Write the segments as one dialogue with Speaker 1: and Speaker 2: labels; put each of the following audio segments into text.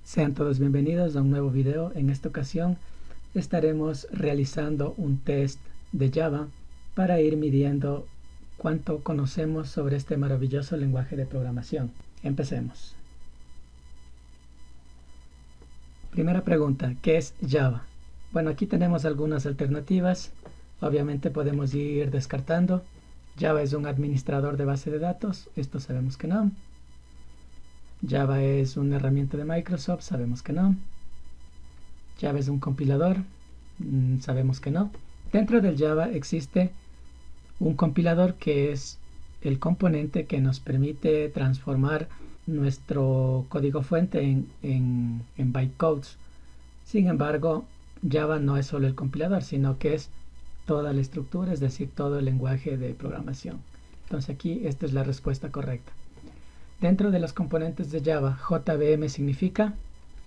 Speaker 1: Sean todos bienvenidos a un nuevo video. En esta ocasión estaremos realizando un test de Java para ir midiendo cuánto conocemos sobre este maravilloso lenguaje de programación. Empecemos. Primera pregunta, ¿qué es Java? Bueno, aquí tenemos algunas alternativas. Obviamente podemos ir descartando. Java es un administrador de base de datos. Esto sabemos que no. Java es una herramienta de Microsoft, sabemos que no. Java es un compilador, sabemos que no. Dentro del Java existe un compilador que es el componente que nos permite transformar nuestro código fuente en bytecodes. Sin embargo, Java no es solo el compilador, sino que es toda la estructura, es decir, todo el lenguaje de programación. Entonces aquí esta es la respuesta correcta. Dentro de los componentes de Java, JVM significa,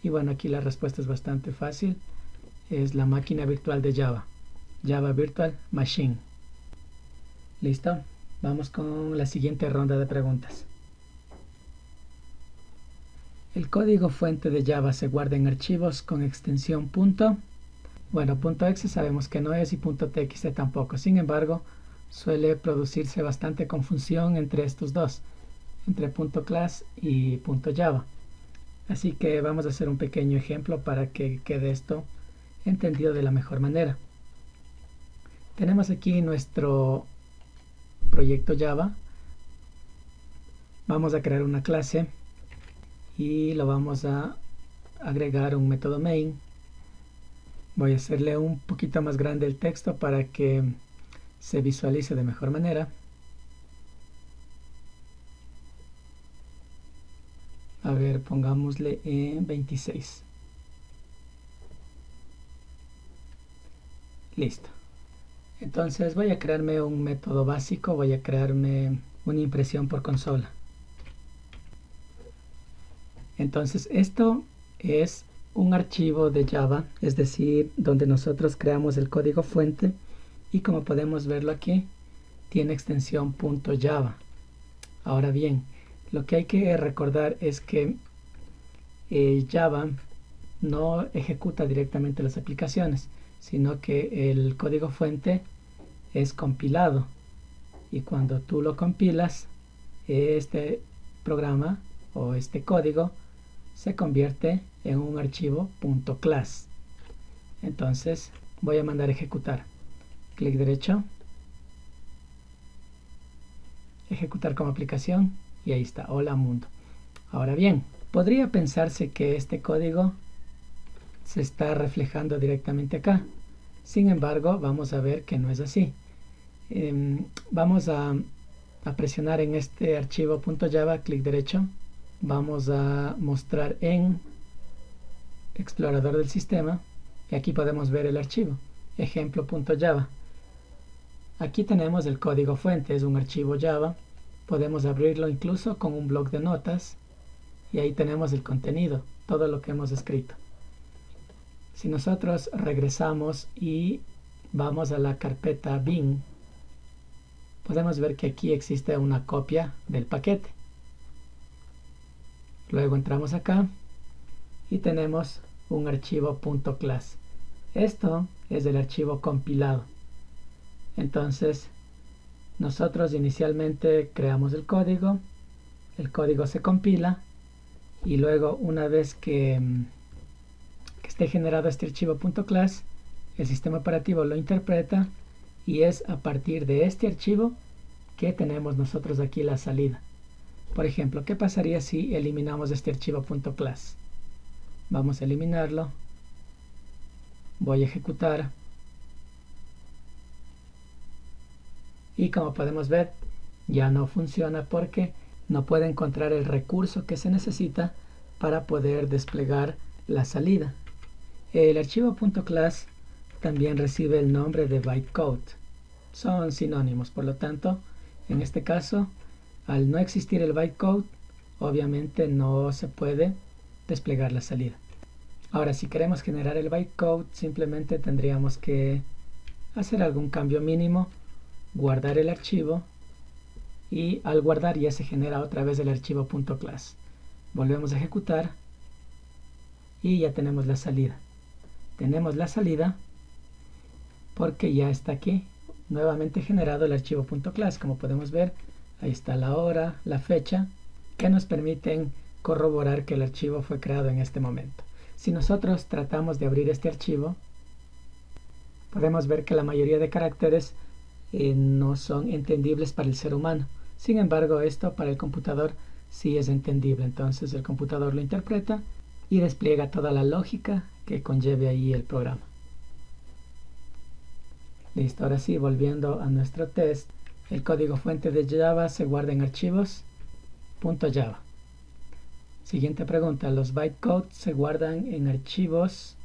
Speaker 1: y bueno, aquí la respuesta es bastante fácil, es la máquina virtual de Java, Java Virtual Machine. ¿Listo? Vamos con la siguiente ronda de preguntas. El código fuente de Java se guarda en archivos con extensión .. Bueno, .exe sabemos que no es y .txt tampoco. Sin embargo, suele producirse bastante confusión entre estos dos, entre .class y .java. Así que vamos a hacer un pequeño ejemplo para que quede esto entendido de la mejor manera. Tenemos aquí nuestro proyecto Java. Vamos a crear una clase y lo vamos a agregar un método main. Voy a hacerle un poquito más grande el texto para que se visualice de mejor manera. A ver, pongámosle en 26. Listo. Entonces voy a crearme un método básico, voy a crearme una impresión por consola. Entonces esto es un archivo de Java, es decir, donde nosotros creamos el código fuente y como podemos verlo aquí, tiene extensión .java. Ahora bien, lo que hay que recordar es que Java no ejecuta directamente las aplicaciones, sino que el código fuente es compilado. Y cuando tú lo compilas, este programa o este código se convierte en un archivo .class. Entonces voy a mandar a ejecutar. Clic derecho, ejecutar como aplicación. Y ahí está, hola mundo. Ahora bien, podría pensarse que este código se está reflejando directamente acá. Sin embargo, vamos a ver que no es así. Vamos a presionar en este archivo .java, clic derecho. Vamos a mostrar en explorador del sistema. Y aquí podemos ver el archivo, ejemplo.java. Aquí tenemos el código fuente, es un archivo Java. Podemos abrirlo incluso con un bloc de notas y ahí tenemos el contenido, todo lo que hemos escrito. Si nosotros regresamos y vamos a la carpeta bin, podemos ver que aquí existe una copia del paquete. Luego entramos acá y tenemos un archivo .class. Esto es el archivo compilado. Entonces, nosotros inicialmente creamos el código se compila y luego una vez que esté generado este archivo .class, el sistema operativo lo interpreta y es a partir de este archivo que tenemos nosotros aquí la salida. Por ejemplo, ¿qué pasaría si eliminamos este archivo .class? Vamos a eliminarlo. Voy a ejecutar. Y como podemos ver, ya no funciona porque no puede encontrar el recurso que se necesita para poder desplegar la salida. El archivo .class también recibe el nombre de bytecode. Son sinónimos, por lo tanto, en este caso, al no existir el bytecode, obviamente no se puede desplegar la salida. Ahora, si queremos generar el bytecode, simplemente tendríamos que hacer algún cambio mínimo, guardar el archivo y al guardar ya se genera otra vez el archivo .class. Volvemos a ejecutar y ya tenemos la salida. Tenemos la salida porque ya está aquí nuevamente generado el archivo .class. Como podemos ver, ahí está la hora, la fecha, que nos permiten corroborar que el archivo fue creado en este momento. Si nosotros tratamos de abrir este archivo, podemos ver que la mayoría de caracteres no son entendibles para el ser humano. Sin embargo, esto para el computador sí es entendible. Entonces el computador lo interpreta y despliega toda la lógica que conlleve ahí el programa. Listo, ahora sí, volviendo a nuestro test, el código fuente de Java se guarda en archivos .java. Siguiente pregunta, los bytecode se guardan en archivos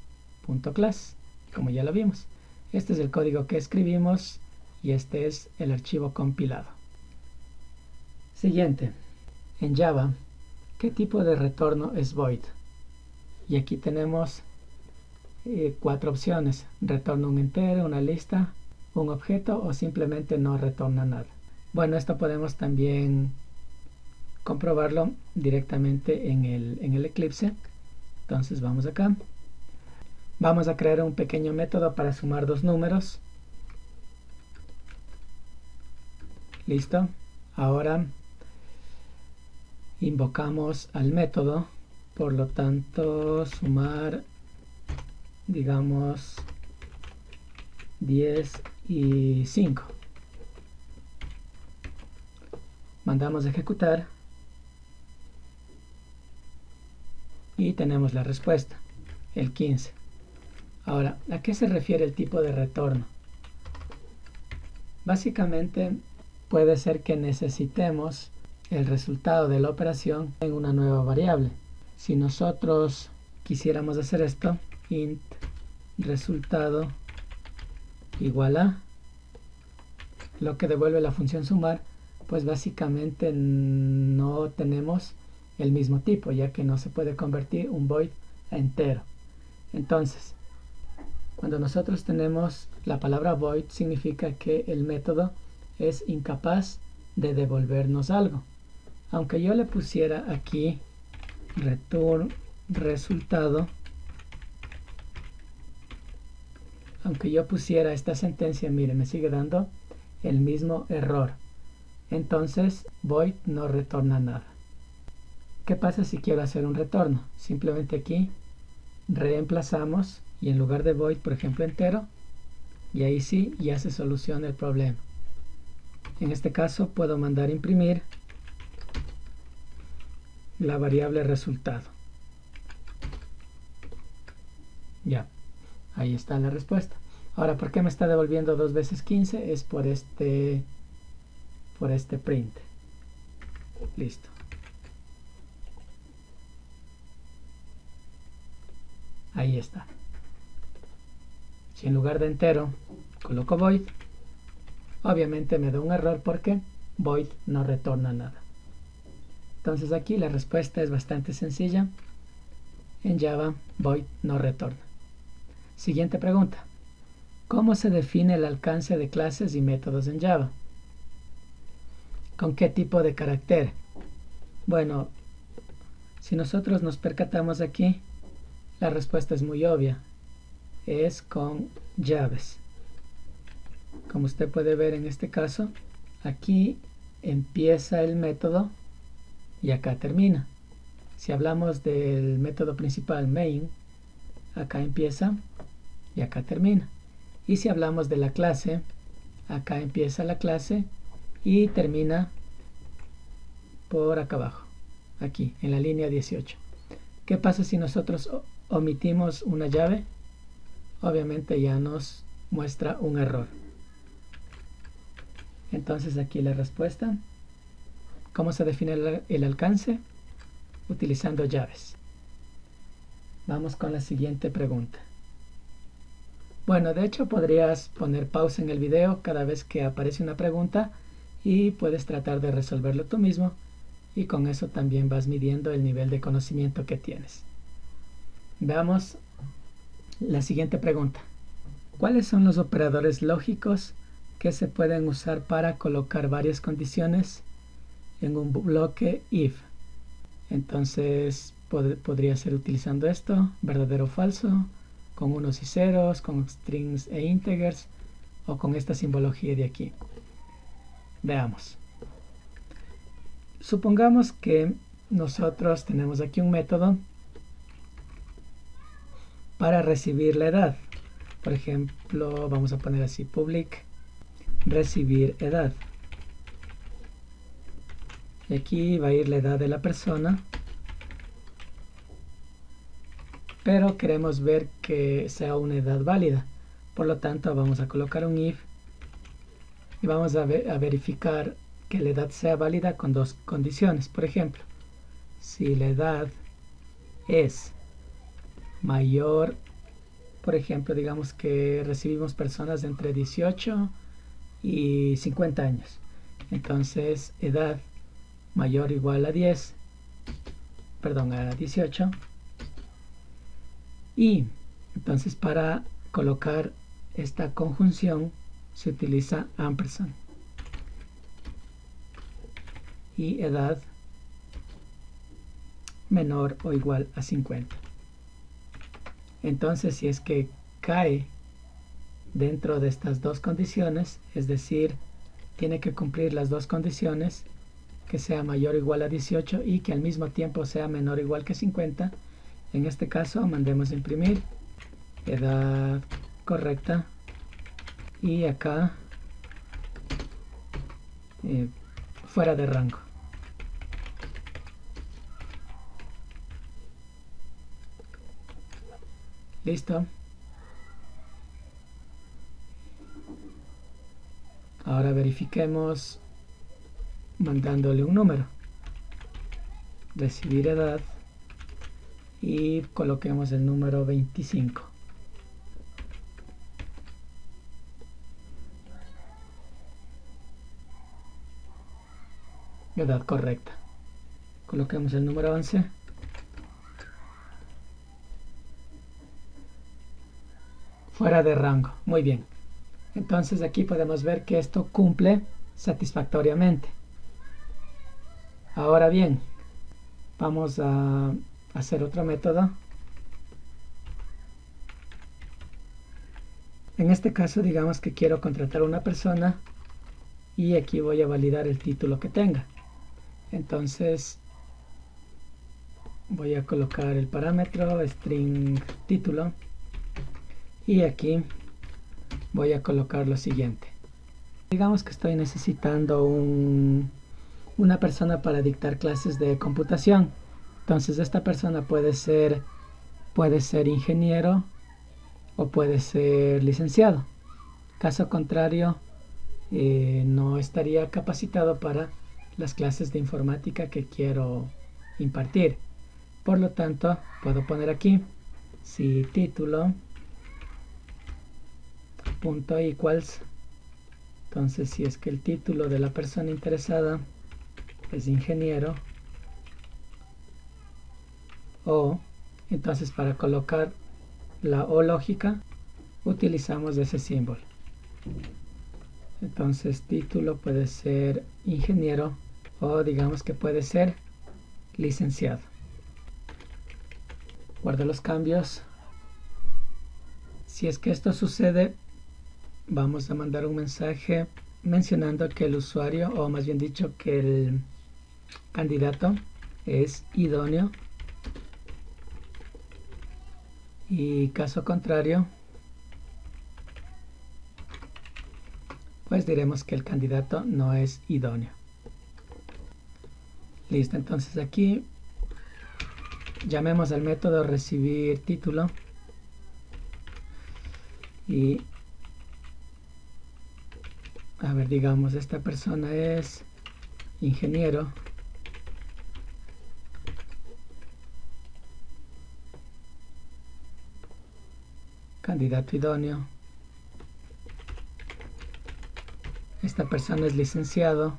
Speaker 1: .class, como ya lo vimos. Este es el código que escribimos y este es el archivo compilado. Siguiente, en Java, ¿qué tipo de retorno es void? Y aquí tenemos 4 opciones: retorna un entero, una lista, un objeto o simplemente no retorna nada. Bueno, esto podemos también comprobarlo directamente en el Eclipse. Entonces vamos acá. Vamos a crear un pequeño método para sumar dos números. Listo. Ahora invocamos al método. Por lo tanto, sumar, digamos, 10 y 5. Mandamos a ejecutar y tenemos la respuesta, el 15. Ahora, ¿a qué se refiere el tipo de retorno? Básicamente puede ser que necesitemos el resultado de la operación en una nueva variable. Si nosotros quisiéramos hacer esto, int resultado igual a lo que devuelve la función sumar, pues básicamente no tenemos el mismo tipo, ya que no se puede convertir un void a entero. Entonces, cuando nosotros tenemos la palabra void, significa que el método es incapaz de devolvernos algo. Aunque yo le pusiera aquí return resultado, aunque yo pusiera esta sentencia, mire, me sigue dando el mismo error. Entonces void no retorna nada. ¿Qué pasa si quiero hacer un retorno? Simplemente aquí reemplazamos y en lugar de void, por ejemplo, entero, y ahí sí ya se soluciona el problema. En este caso puedo mandar imprimir la variable resultado. Ya, ahí está la respuesta. Ahora, ¿por qué me está devolviendo 2 veces 15? Es por este print. Listo. Ahí está. Si en lugar de entero coloco void, obviamente me da un error porque void no retorna nada. Entonces aquí la respuesta es bastante sencilla. En Java, void no retorna. Siguiente pregunta. ¿Cómo se define el alcance de clases y métodos en Java? ¿Con qué tipo de carácter? Bueno, si nosotros nos percatamos aquí, la respuesta es muy obvia. Es con llaves. Como usted puede ver en este caso, aquí empieza el método y acá termina. Si hablamos del método principal main, acá empieza y acá termina. Y si hablamos de la clase, acá empieza la clase y termina por acá abajo, aquí en la línea 18. ¿Qué pasa si nosotros omitimos una llave? Obviamente ya nos muestra un error. Entonces aquí la respuesta. ¿Cómo se define el alcance? Utilizando llaves. Vamos con la siguiente pregunta. Bueno, de hecho podrías poner pausa en el video cada vez que aparece una pregunta y puedes tratar de resolverlo tú mismo, y con eso también vas midiendo el nivel de conocimiento que tienes. Veamos la siguiente pregunta. ¿Cuáles son los operadores lógicos que se pueden usar para colocar varias condiciones en un bloque if? Entonces podría ser utilizando esto, verdadero o falso, con unos y ceros, con strings e integers, o con esta simbología de aquí. Veamos. Supongamos que nosotros tenemos aquí un método para recibir la edad. Por ejemplo, vamos a poner así, public recibir edad. Y aquí va a ir la edad de la persona, pero queremos ver que sea una edad válida. Por lo tanto, vamos a colocar un if y vamos a verificar que la edad sea válida con dos condiciones. Por ejemplo, si la edad es mayor, por ejemplo, digamos que recibimos personas de entre 18 y 50 años. Entonces, edad mayor o igual a 18. Y entonces para colocar esta conjunción se utiliza ampersand. Y edad menor o igual a 50. Entonces, si es que cae dentro de estas dos condiciones, es decir, tiene que cumplir las dos condiciones, que sea mayor o igual a 18 y que al mismo tiempo sea menor o igual que 50, en este caso mandemos a imprimir edad correcta y acá fuera de rango. Listo. Ahora verifiquemos mandándole un número. Recibir edad y coloquemos el número 25. Edad correcta. Coloquemos el número 11. Fuera de rango. Muy bien. Entonces aquí podemos ver que esto cumple satisfactoriamente. Ahora bien, vamos a hacer otro método. En este caso, digamos que quiero contratar a una persona y aquí voy a validar el título que tenga. Entonces voy a colocar el parámetro string título y aquí voy a colocar lo siguiente. Digamos que estoy necesitando una persona para dictar clases de computación. Entonces esta persona puede ser ingeniero o puede ser licenciado. Caso contrario, no estaría capacitado para las clases de informática que quiero impartir. Por lo tanto, puedo poner aquí si título punto equals, entonces si es que el título de la persona interesada es ingeniero, o entonces para colocar la o lógica utilizamos ese símbolo. Entonces título puede ser ingeniero o digamos que puede ser licenciado. Guardo los cambios. Si es que esto sucede, vamos a mandar un mensaje mencionando que el usuario, o más bien dicho que el candidato es idóneo, y caso contrario pues diremos que el candidato no es idóneo. Listo, entonces aquí llamemos al método recibir título y a ver, digamos esta persona es ingeniero, candidato idóneo, esta persona es licenciado,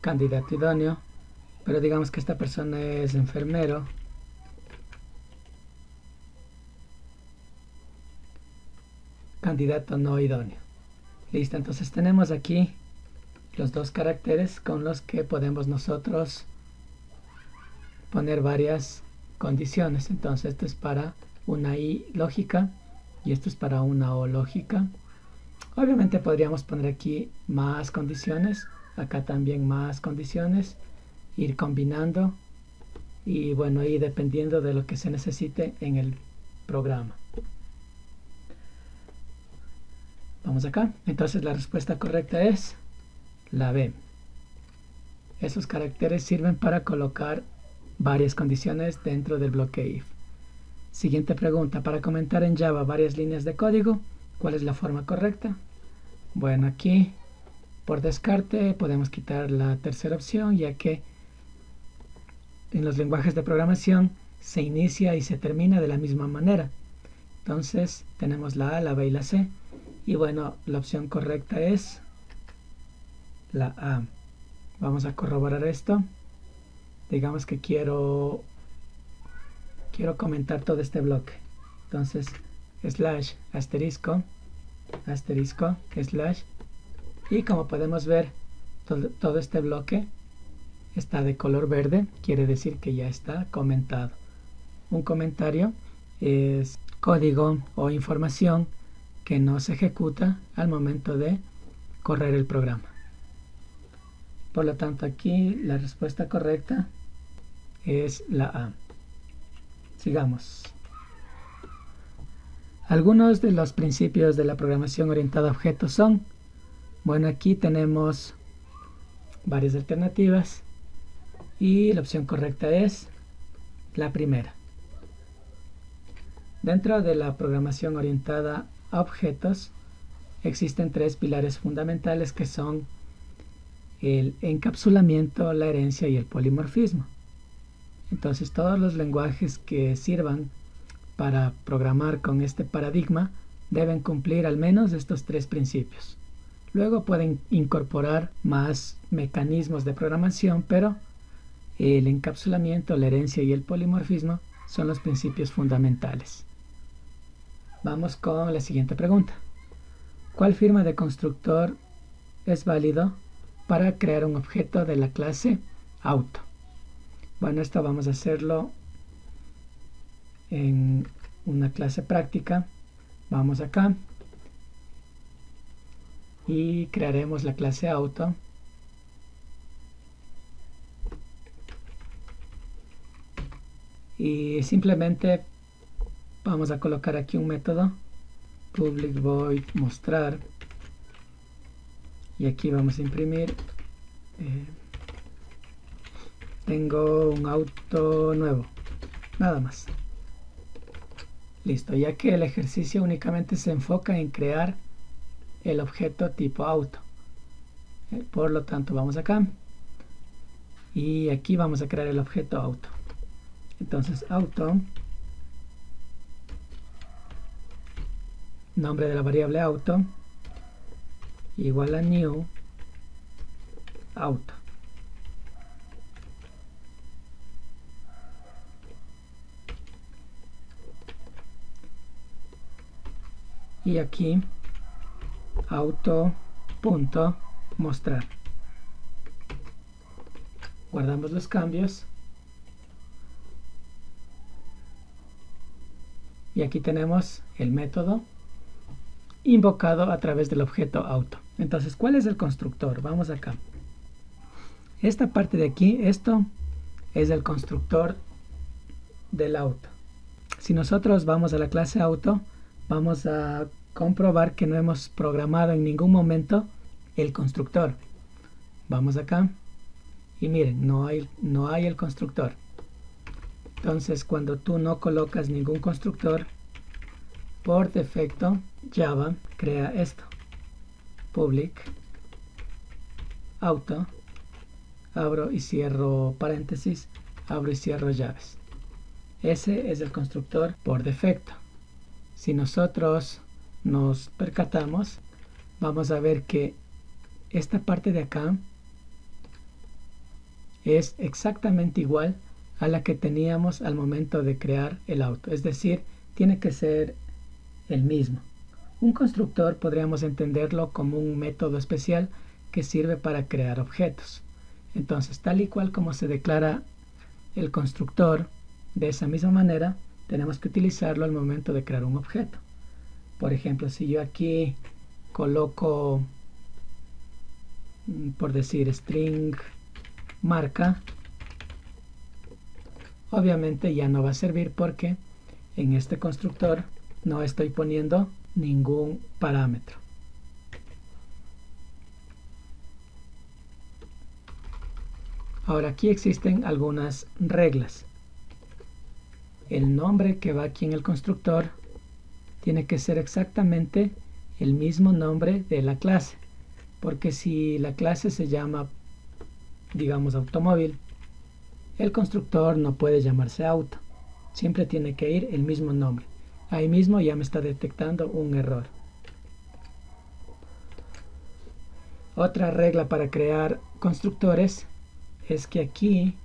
Speaker 1: candidato idóneo, pero digamos que esta persona es enfermero, candidato no idóneo. Listo, entonces tenemos aquí los dos caracteres con los que podemos nosotros poner varias condiciones. Entonces esto es para una i lógica y esto es para una o lógica. Obviamente podríamos poner aquí más condiciones, acá también más condiciones, ir combinando y bueno, ahí dependiendo de lo que se necesite en el programa. Vamos acá. Entonces la respuesta correcta es la B. Esos caracteres sirven para colocar varias condiciones dentro del bloque if. Siguiente pregunta. Para comentar en Java varias líneas de código, ¿cuál es la forma correcta? Bueno, aquí por descarte podemos quitar la tercera opción, ya que en los lenguajes de programación se inicia y se termina de la misma manera. Entonces tenemos la A, la B y la C. Y bueno, la opción correcta es la A. Vamos a corroborar esto. Digamos que quiero comentar todo este bloque. Entonces, slash, asterisco, asterisco, slash. Y como podemos ver, todo este bloque está de color verde. Quiere decir que ya está comentado. Un comentario es código o información que no se ejecuta al momento de correr el programa. Por lo tanto, aquí la respuesta correcta es la A. Sigamos. Algunos de los principios de la programación orientada a objetos son, bueno, aquí tenemos varias alternativas y la opción correcta es la primera. Dentro de la programación orientada a objetos existen tres pilares fundamentales que son el encapsulamiento, la herencia y el polimorfismo. Entonces todos los lenguajes que sirvan para programar con este paradigma deben cumplir al menos estos tres principios. Luego pueden incorporar más mecanismos de programación, pero el encapsulamiento, la herencia y el polimorfismo son los principios fundamentales. Vamos con la siguiente pregunta. ¿Cuál firma de constructor es válido para crear un objeto de la clase auto? Bueno, esto vamos a hacerlo en una clase práctica. Vamos acá y crearemos la clase auto. Y simplemente vamos a colocar aquí un método public void mostrar y aquí vamos a imprimir tengo un auto nuevo, nada más. Listo, ya que el ejercicio únicamente se enfoca en crear el objeto tipo auto. Por lo tanto vamos acá y aquí vamos a crear el objeto auto. Entonces auto, nombre de la variable auto, igual a new auto. Y aquí auto.mostrar. Guardamos los cambios. Y aquí tenemos el método invocado a través del objeto auto. Entonces, ¿cuál es el constructor? Vamos acá. Esta parte de aquí, esto es el constructor del auto. Si nosotros vamos a la clase auto, vamos a comprobar que no hemos programado en ningún momento el constructor. Vamos acá y miren, no hay el constructor. Entonces, cuando tú no colocas ningún constructor, por defecto Java crea esto: public auto, abro y cierro paréntesis, abro y cierro llaves. Ese es el constructor por defecto. Si nosotros nos percatamos, vamos a ver que esta parte de acá es exactamente igual a la que teníamos al momento de crear el auto. Es decir, tiene que ser el mismo. Un constructor podríamos entenderlo como un método especial que sirve para crear objetos. Entonces, tal y cual como se declara el constructor, de esa misma manera tenemos que utilizarlo al momento de crear un objeto. Por ejemplo, si yo aquí coloco, por decir, string marca, obviamente ya no va a servir porque en este constructor no estoy poniendo ningún parámetro. Ahora aquí existen algunas reglas. El nombre que va aquí en el constructor tiene que ser exactamente el mismo nombre de la clase, porque si la clase se llama, digamos, automóvil, el constructor no puede llamarse auto, siempre tiene que ir el mismo nombre. Ahí mismo ya me está detectando un error. Otra regla para crear constructores es que aquí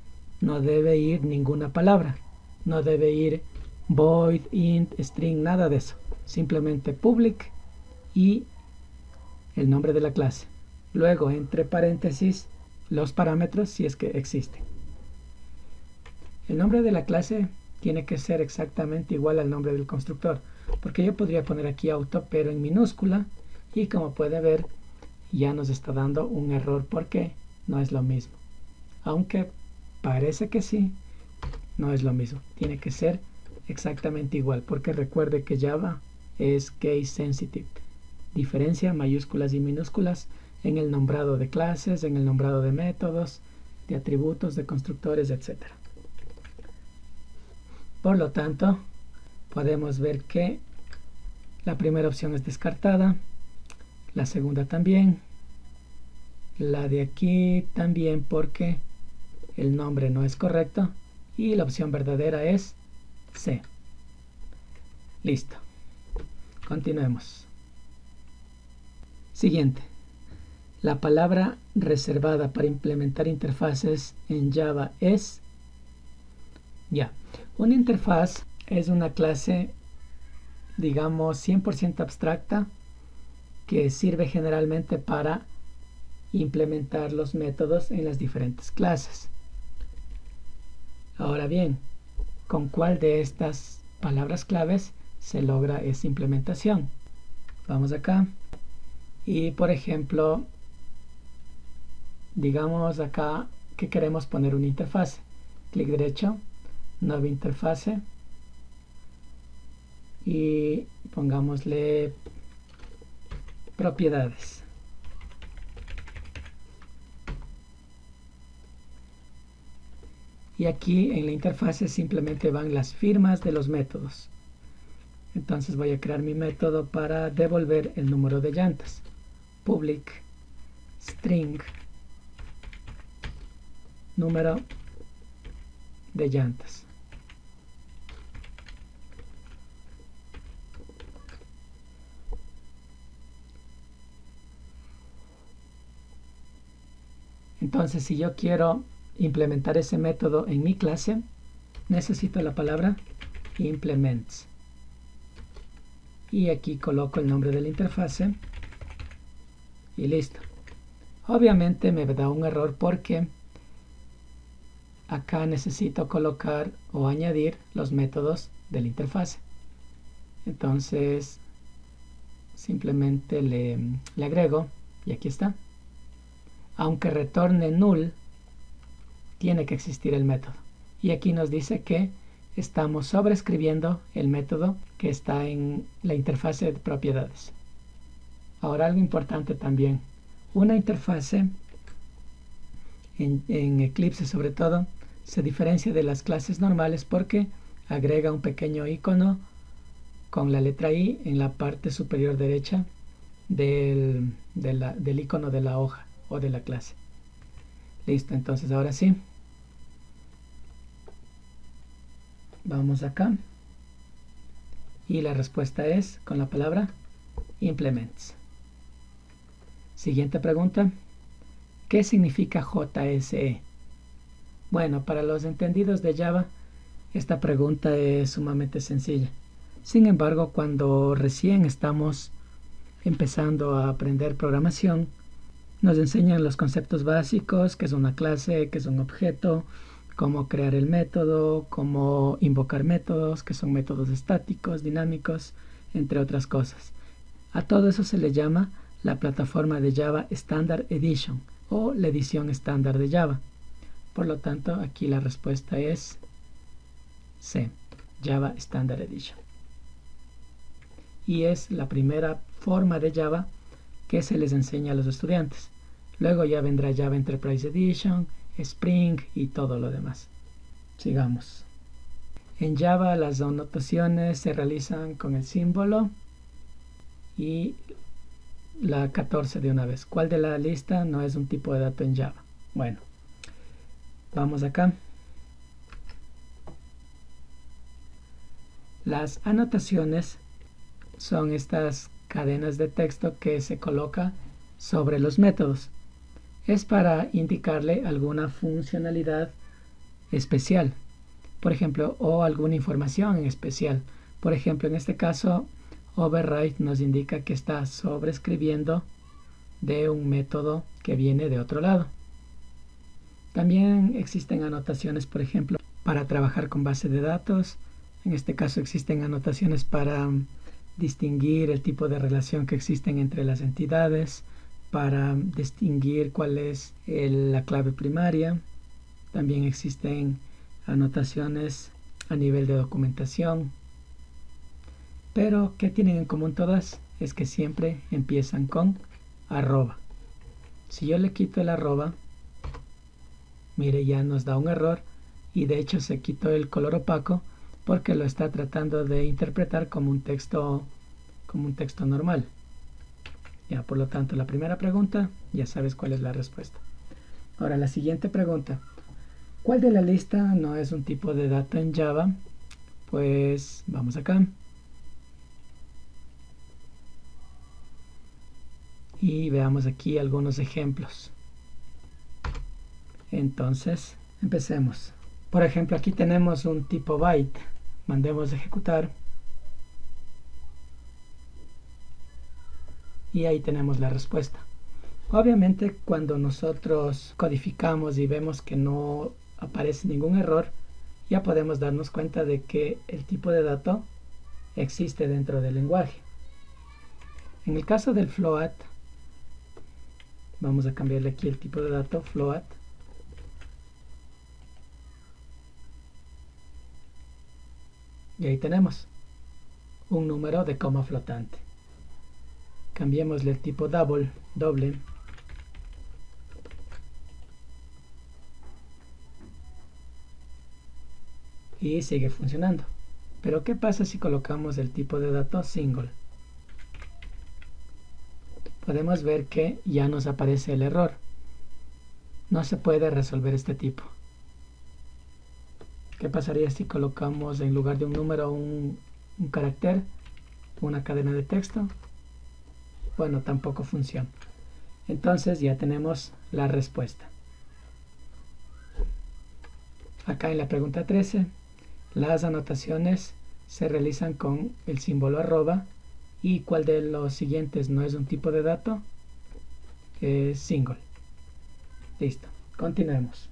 Speaker 1: no debe ir ninguna palabra, no debe ir void, int, string, nada de eso, simplemente public y el nombre de la clase, luego entre paréntesis los parámetros si es que existen. El nombre de la clase tiene que ser exactamente igual al nombre del constructor, porque yo podría poner aquí auto pero en minúscula y como puede ver ya nos está dando un error porque no es lo mismo. Aunque parece que sí, no es lo mismo. Tiene que ser exactamente igual, porque recuerde que Java es case sensitive. Diferencia mayúsculas y minúsculas en el nombrado de clases, en el nombrado de métodos, de atributos, de constructores, etc. Por lo tanto, podemos ver que la primera opción es descartada, la segunda también, la de aquí también porque el nombre no es correcto y la opción verdadera es C. Listo. Continuemos. Siguiente. La palabra reservada para implementar interfaces en Java es... Una interfaz es una clase, digamos, 100% abstracta que sirve generalmente para implementar los métodos en las diferentes clases. Ahora bien, ¿con cuál de estas palabras claves se logra esa implementación? Vamos acá y por ejemplo, digamos acá que queremos poner una interfaz. Clic derecho, nueva interfase y pongámosle propiedades. Y aquí en la interfase simplemente van las firmas de los métodos. Entonces voy a crear mi método para devolver el número de llantas. Public string número de llantas. Entonces si yo quiero implementar ese método en mi clase, necesito la palabra implements. Y aquí coloco el nombre de la interfase y listo. Obviamente me da un error porque acá necesito colocar o añadir los métodos de la interfase. Entonces simplemente le agrego y aquí está. Aunque retorne null, tiene que existir el método. Y aquí nos dice que estamos sobreescribiendo el método que está en la interfase de propiedades. Ahora algo importante también. Una interfase en Eclipse sobre todo se diferencia de las clases normales porque agrega un pequeño icono con la letra I en la parte superior derecha del icono de la hoja o de la clase. Listo, entonces ahora sí. Vamos acá. Y la respuesta es con la palabra implements. Siguiente pregunta. ¿Qué significa JSE? Bueno, para los entendidos de Java, esta pregunta es sumamente sencilla. Sin embargo, cuando recién estamos empezando a aprender programación, Nos enseñan los conceptos básicos, qué es una clase, qué es un objeto, cómo crear el método, cómo invocar métodos, que son métodos estáticos, dinámicos, entre otras cosas. A todo eso se le llama la plataforma de Java Standard Edition o la edición estándar de Java. Por lo tanto, aquí la respuesta es C, Java Standard Edition. Y es la primera forma de Java que se les enseña a los estudiantes. Luego ya vendrá Java Enterprise Edition, Spring y todo lo demás. Sigamos. En Java las anotaciones se realizan con el símbolo y la 14 de una vez. ¿Cuál de la lista no es un tipo de dato en Java? Bueno, vamos acá. Las anotaciones son estas cadenas de texto que se coloca sobre los métodos. Es para indicarle alguna funcionalidad especial, por ejemplo, o alguna información en especial. Por ejemplo, en este caso, override nos indica que está sobreescribiendo de un método que viene de otro lado. También existen anotaciones, por ejemplo, para trabajar con base de datos. En este caso existen anotaciones para distinguir el tipo de relación que existen entre las entidades, para distinguir cuál es la clave primaria. También existen anotaciones a nivel de documentación. Pero, ¿qué tienen en común todas? Es que siempre empiezan con arroba. Si yo le quito el arroba, mire, ya nos da un error y de hecho se quitó el color opaco porque lo está tratando de interpretar como un texto normal. Ya, por lo tanto, la primera pregunta, ya sabes cuál es la respuesta. Ahora, la siguiente pregunta. ¿Cuál de la lista no es un tipo de dato en Java? Pues vamos acá. Y veamos aquí algunos ejemplos. Entonces, empecemos. Por ejemplo, aquí tenemos un tipo byte. Mandemos a ejecutar. Y ahí tenemos la respuesta. Obviamente, cuando nosotros codificamos y vemos que no aparece ningún error, ya podemos darnos cuenta de que el tipo de dato existe dentro del lenguaje. En el caso del float, vamos a cambiarle aquí el tipo de dato, float. Y ahí tenemos un número de coma flotante. Cambiémosle el tipo doble. Y sigue funcionando. Pero ¿qué pasa si colocamos el tipo de dato single? Podemos ver que ya nos aparece el error. No se puede resolver este tipo. ¿Qué pasaría si colocamos en lugar de un número un carácter, una cadena de texto? Bueno, tampoco funciona. Entonces ya tenemos la respuesta. Acá en la pregunta 13, las anotaciones se realizan con el símbolo arroba. ¿Y cuál de los siguientes no es un tipo de dato? Es single. Listo. Continuemos.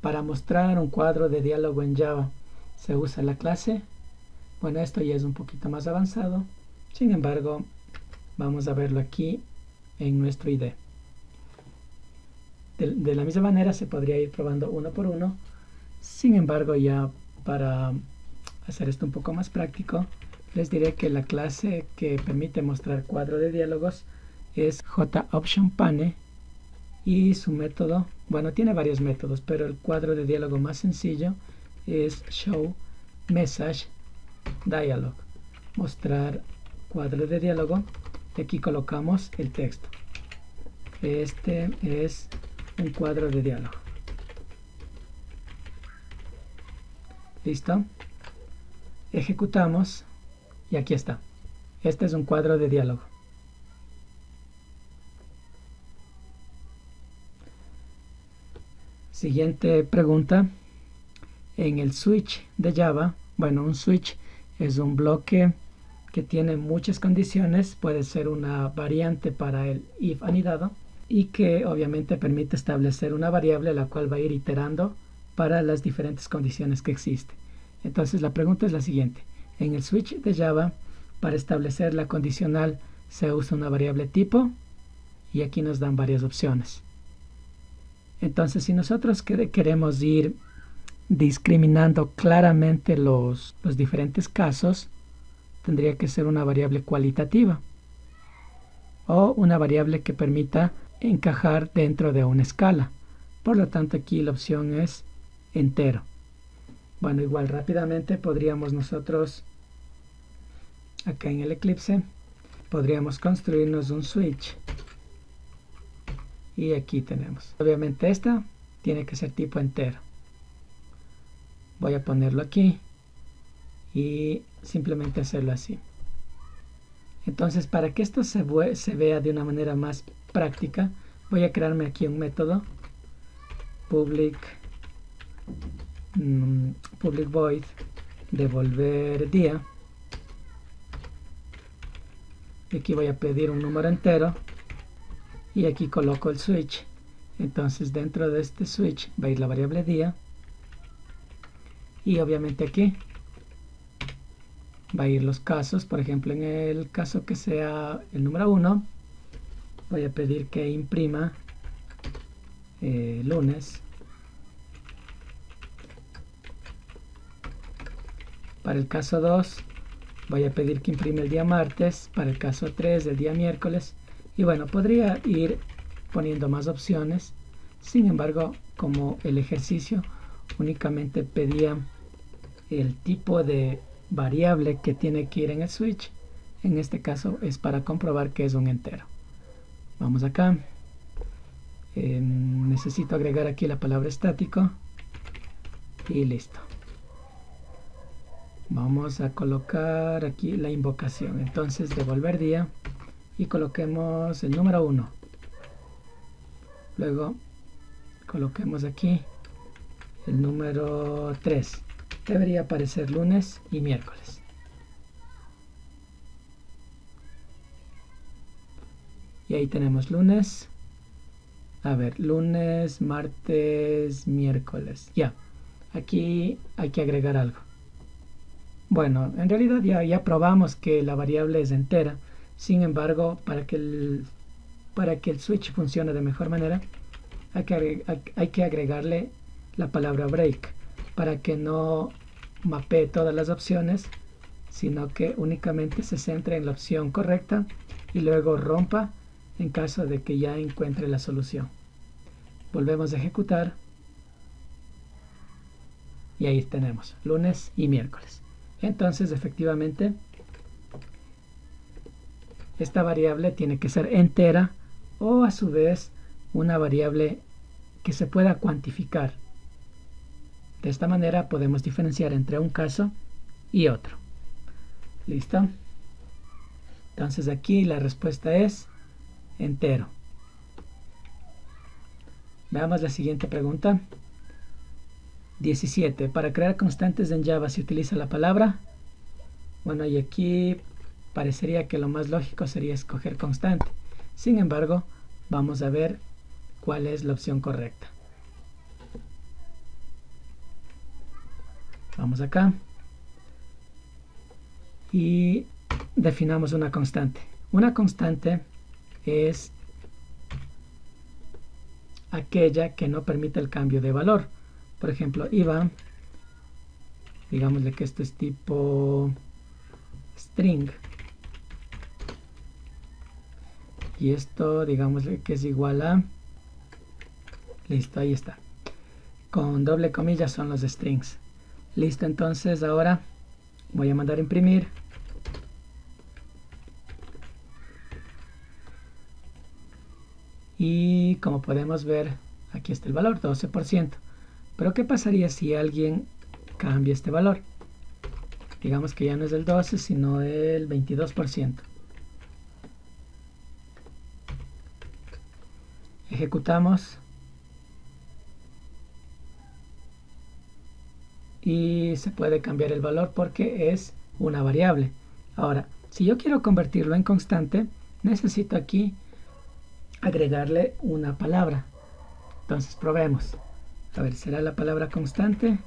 Speaker 1: Para mostrar un cuadro de diálogo en Java, ¿se usa la clase? Bueno, esto ya es un poquito más avanzado. Sin embargo, vamos a verlo aquí en nuestro IDE. De la misma manera se podría ir probando uno por uno. Sin embargo, ya para hacer esto un poco más práctico, les diré que la clase que permite mostrar cuadro de diálogos es JOptionPane y su método, bueno, tiene varios métodos, pero el cuadro de diálogo más sencillo es showMessageDialog, mostrar cuadro de diálogo, y aquí colocamos el texto. Este es un cuadro de diálogo. Listo. Ejecutamos y aquí está. Este es un cuadro de diálogo. Siguiente pregunta. En el switch de Java, bueno, un switch es un bloque que tiene muchas condiciones, puede ser una variante para el if anidado y que obviamente permite establecer una variable la cual va a ir iterando para las diferentes condiciones que existen. Entonces la pregunta es la siguiente: en el switch de Java, para establecer la condicional se usa una variable tipo y aquí nos dan varias opciones. Entonces si nosotros queremos ir discriminando claramente los diferentes casos, tendría que ser una variable cualitativa o una variable que permita encajar dentro de una escala. Por lo tanto, aquí la opción es entero. Bueno, igual rápidamente podríamos nosotros, acá en el Eclipse, podríamos construirnos un switch. Y aquí tenemos. Obviamente esta tiene que ser tipo entero. Voy a ponerlo aquí y simplemente hacerlo así. Entonces, para que esto se vea de una manera más práctica, voy a crearme aquí un método public void devolver día. Y aquí voy a pedir un número entero y aquí coloco el switch. Entonces dentro de este switch va a ir la variable día y obviamente aquí va a ir los casos. Por ejemplo, en el caso que sea el número 1, voy a pedir que imprima lunes. Para el caso 2 voy a pedir que imprime el día martes. Para el caso 3 el día miércoles. Y bueno, podría ir poniendo más opciones. Sin embargo, como el ejercicio únicamente pedía el tipo de variable que tiene que ir en el switch, en este caso es para comprobar que es un entero. Vamos acá. Necesito agregar aquí la palabra estático y listo. Vamos a colocar aquí la invocación. Entonces devolver día y coloquemos el número 1. Luego coloquemos aquí el número 3. Debería aparecer lunes y miércoles. Y ahí tenemos lunes. A ver, lunes, martes, miércoles. Ya, aquí hay que agregar algo. Bueno, en realidad ya probamos que la variable es entera. Sin embargo, para que el switch funcione de mejor manera, hay que agregarle la palabra break para que no mapee todas las opciones, sino que únicamente se centre en la opción correcta y luego rompa en caso de que ya encuentre la solución. Volvemos a ejecutar y ahí tenemos lunes y miércoles. Entonces, efectivamente, esta variable tiene que ser entera o a su vez una variable que se pueda cuantificar. De esta manera podemos diferenciar entre un caso y otro. ¿Listo? Entonces aquí la respuesta es entero. Veamos la siguiente pregunta. 17. Para crear constantes en Java se utiliza la palabra. Bueno, y aquí parecería que lo más lógico sería escoger constante. Sin embargo, vamos a ver cuál es la opción correcta. Vamos acá y definamos una constante. Una constante es aquella que no permite el cambio de valor. Por ejemplo, IVA, digámosle que esto es tipo string. Y esto, digámosle que es igual a... Listo, ahí está. Con doble comilla son los strings. Listo, entonces ahora voy a mandar a imprimir. Y como podemos ver, aquí está el valor, 12%. Pero ¿qué pasaría si alguien cambia este valor? Digamos que ya no es el 12, sino el 22%. Ejecutamos. Y se puede cambiar el valor porque es una variable. Ahora, Si yo quiero convertirlo en constante, necesito aquí agregarle una palabra. Entonces probemos. A ver, ¿será la palabra constante?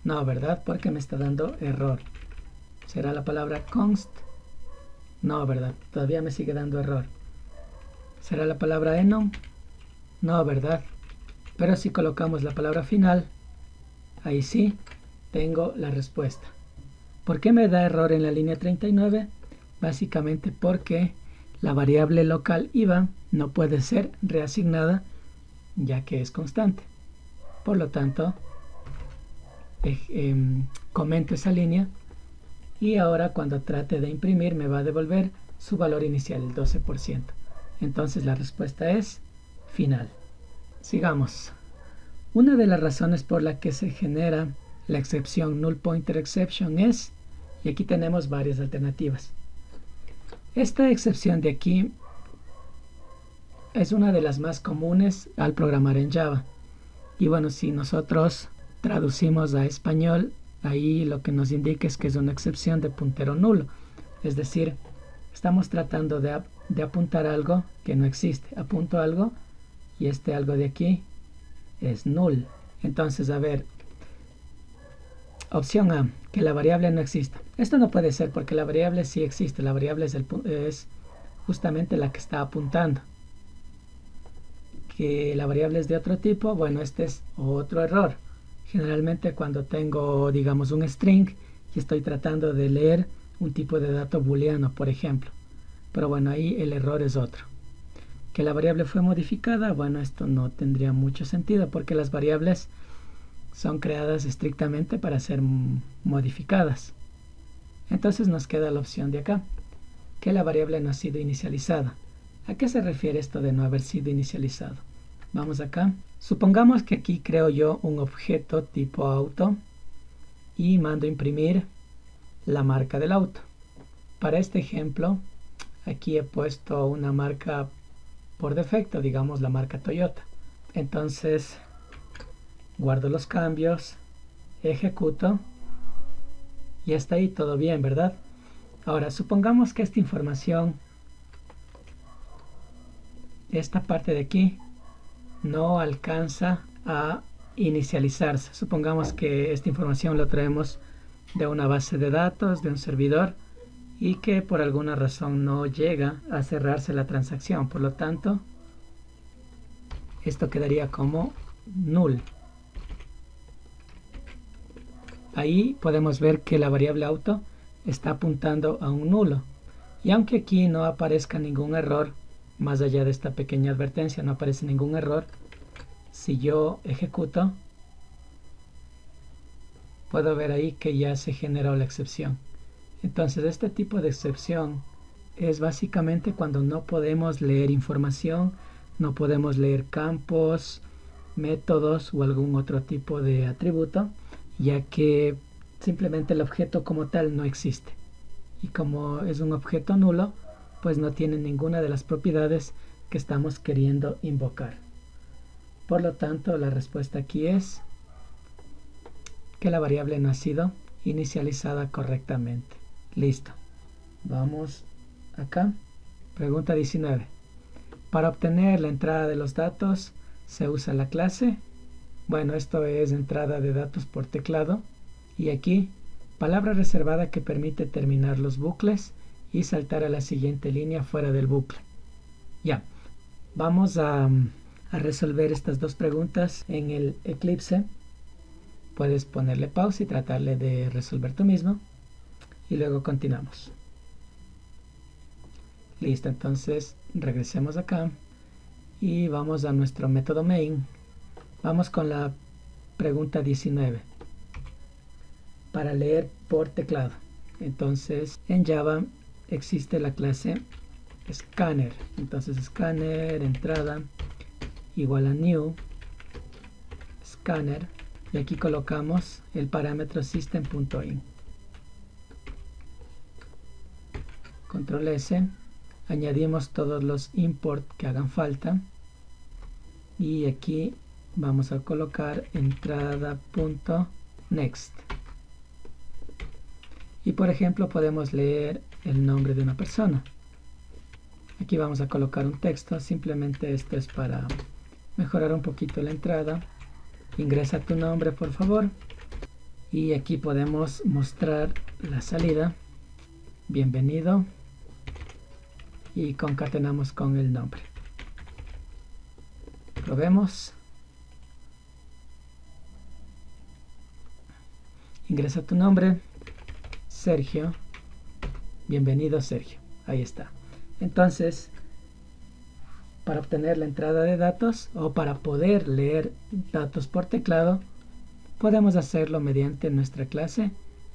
Speaker 1: No, ¿verdad? Porque me está dando error. ¿Será la palabra const? No, ¿verdad? Todavía me sigue dando error. ¿Será la palabra enum? No, ¿verdad? Pero si colocamos la palabra final, ahí sí tengo la respuesta. ¿Por qué me da error en la línea 39? Básicamente porque la variable local IVA no puede ser reasignada ya que es constante. Por lo tanto, comento esa línea y ahora cuando trate de imprimir me va a devolver su valor inicial, el 12%. Entonces la respuesta es final. Sigamos. Una de las razones por la que se genera la excepción null pointer exception es, y aquí tenemos varias alternativas. Esta excepción de aquí es una de las más comunes al programar en Java. Y bueno, si nosotros traducimos a español, ahí lo que nos indica es que es una excepción de puntero nulo. Es decir, estamos tratando de apuntar algo que no existe. Apunto algo y este algo de aquí es null. Entonces, a ver, opción A, que la variable no exista. Esto no puede ser porque la variable sí existe. La variable es justamente la que está apuntando. Que la variable es de otro tipo, bueno, este es otro error. Generalmente cuando tengo, digamos, un string y estoy tratando de leer un tipo de dato booleano, por ejemplo. Pero bueno, ahí el error es otro. Que la variable fue modificada, bueno, esto no tendría mucho sentido porque las variables son creadas estrictamente para ser modificadas. Entonces nos queda la opción de acá, que la variable no ha sido inicializada. ¿A qué se refiere esto de no haber sido inicializado? Vamos acá. Supongamos que aquí creo yo un objeto tipo auto y mando a imprimir la marca del auto. Para este ejemplo, aquí he puesto una marca por defecto, digamos la marca Toyota. Entonces, guardo los cambios, ejecuto y hasta ahí todo bien, ¿verdad? Ahora, supongamos que esta información, esta parte de aquí, no alcanza a inicializarse. Supongamos que esta información la traemos de una base de datos, de un servidor, y que por alguna razón no llega a cerrarse la transacción. Por lo tanto, esto quedaría como null. Ahí podemos ver que la variable auto está apuntando a un nulo. Y aunque aquí no aparezca ningún error, más allá de esta pequeña advertencia, no aparece ningún error, si yo ejecuto, puedo ver ahí que ya se generó la excepción. Entonces, este tipo de excepción es básicamente cuando no podemos leer información, no podemos leer campos, métodos o algún otro tipo de atributo, ya que simplemente el objeto como tal no existe. Y como es un objeto nulo, pues no tiene ninguna de las propiedades que estamos queriendo invocar. Por lo tanto, la respuesta aquí es que la variable no ha sido inicializada correctamente. Listo. Vamos acá. Pregunta 19. Para obtener la entrada de los datos, ¿se usa la clase? Bueno, esto es entrada de datos por teclado. Y aquí, palabra reservada que permite terminar los bucles y saltar a la siguiente línea fuera del bucle. Ya, vamos a resolver estas dos preguntas en el Eclipse. Puedes ponerle pausa y tratarle de resolver tú mismo. Y luego continuamos. Listo, entonces regresemos acá y vamos a nuestro método main. Vamos con la pregunta 19. Para leer por teclado. Entonces en Java existe la clase scanner. Entonces scanner, entrada, igual a new, scanner. Y aquí colocamos el parámetro system.in. Control S. Añadimos todos los import que hagan falta. Y aquí vamos a colocar entrada.next. Y por ejemplo podemos leer el nombre de una persona. Aquí vamos a colocar un texto, simplemente esto es para mejorar un poquito la entrada. Ingresa tu nombre por favor. Y aquí podemos mostrar la salida. Bienvenido. Y concatenamos con el nombre. Probemos. Ingresa tu nombre. Sergio. Bienvenido Sergio. Ahí está. Entonces, para obtener la entrada de datos o para poder leer datos por teclado, podemos hacerlo mediante nuestra clase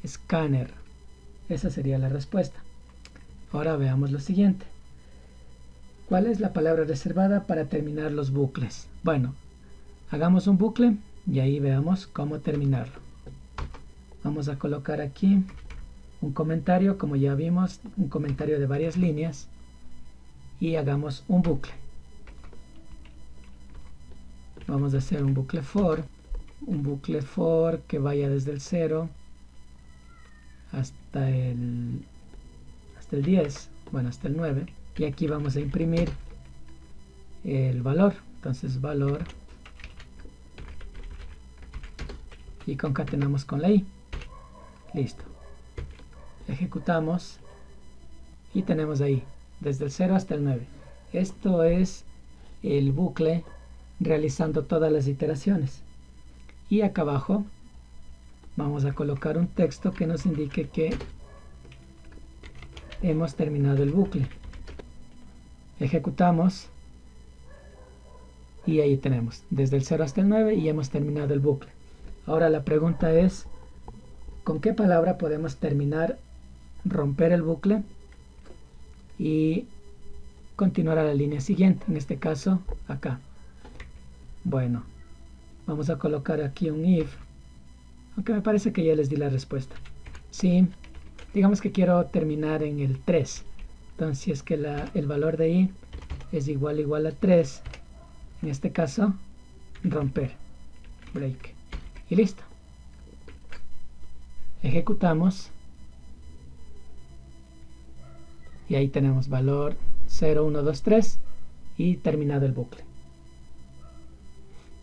Speaker 1: Scanner. Esa sería la respuesta. Ahora veamos lo siguiente. ¿Cuál es la palabra reservada para terminar los bucles? Bueno, hagamos un bucle y ahí veamos cómo terminarlo. Vamos a colocar aquí un comentario, como ya vimos, un comentario de varias líneas, y hagamos un bucle. Vamos a hacer un bucle for que vaya desde el 0 hasta el 10, bueno, hasta el 9, y aquí vamos a imprimir el valor. Entonces valor, y concatenamos con la i. Listo. Ejecutamos y tenemos ahí desde el 0 hasta el 9. Esto es el bucle realizando todas las iteraciones. Y acá abajo vamos a colocar un texto que nos indique que hemos terminado el bucle. Ejecutamos y ahí tenemos desde el 0 hasta el 9 y hemos terminado el bucle. Ahora la pregunta es, ¿con qué palabra podemos terminar, romper el bucle y continuar a la línea siguiente? En este caso, acá. Bueno, vamos a colocar aquí un if, aunque me parece que ya les di la respuesta. Sí, digamos que quiero terminar en el 3. Entonces, si es que el valor de i es igual a 3, en este caso, romper, break, y listo. Ejecutamos y ahí tenemos valor 0, 1, 2, 3 y terminado el bucle.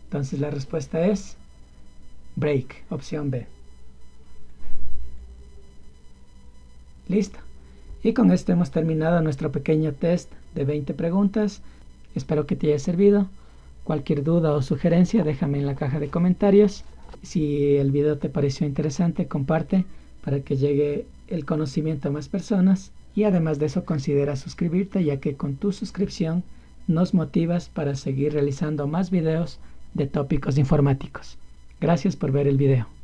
Speaker 1: Entonces la respuesta es break, opción B. Listo. Y con esto hemos terminado nuestro pequeño test de 20 preguntas. Espero que te haya servido. Cualquier duda o sugerencia déjame en la caja de comentarios. Si el video te pareció interesante, comparte para que llegue el conocimiento a más personas. Y además de eso, considera suscribirte, ya que con tu suscripción nos motivas para seguir realizando más videos de tópicos informáticos. Gracias por ver el video.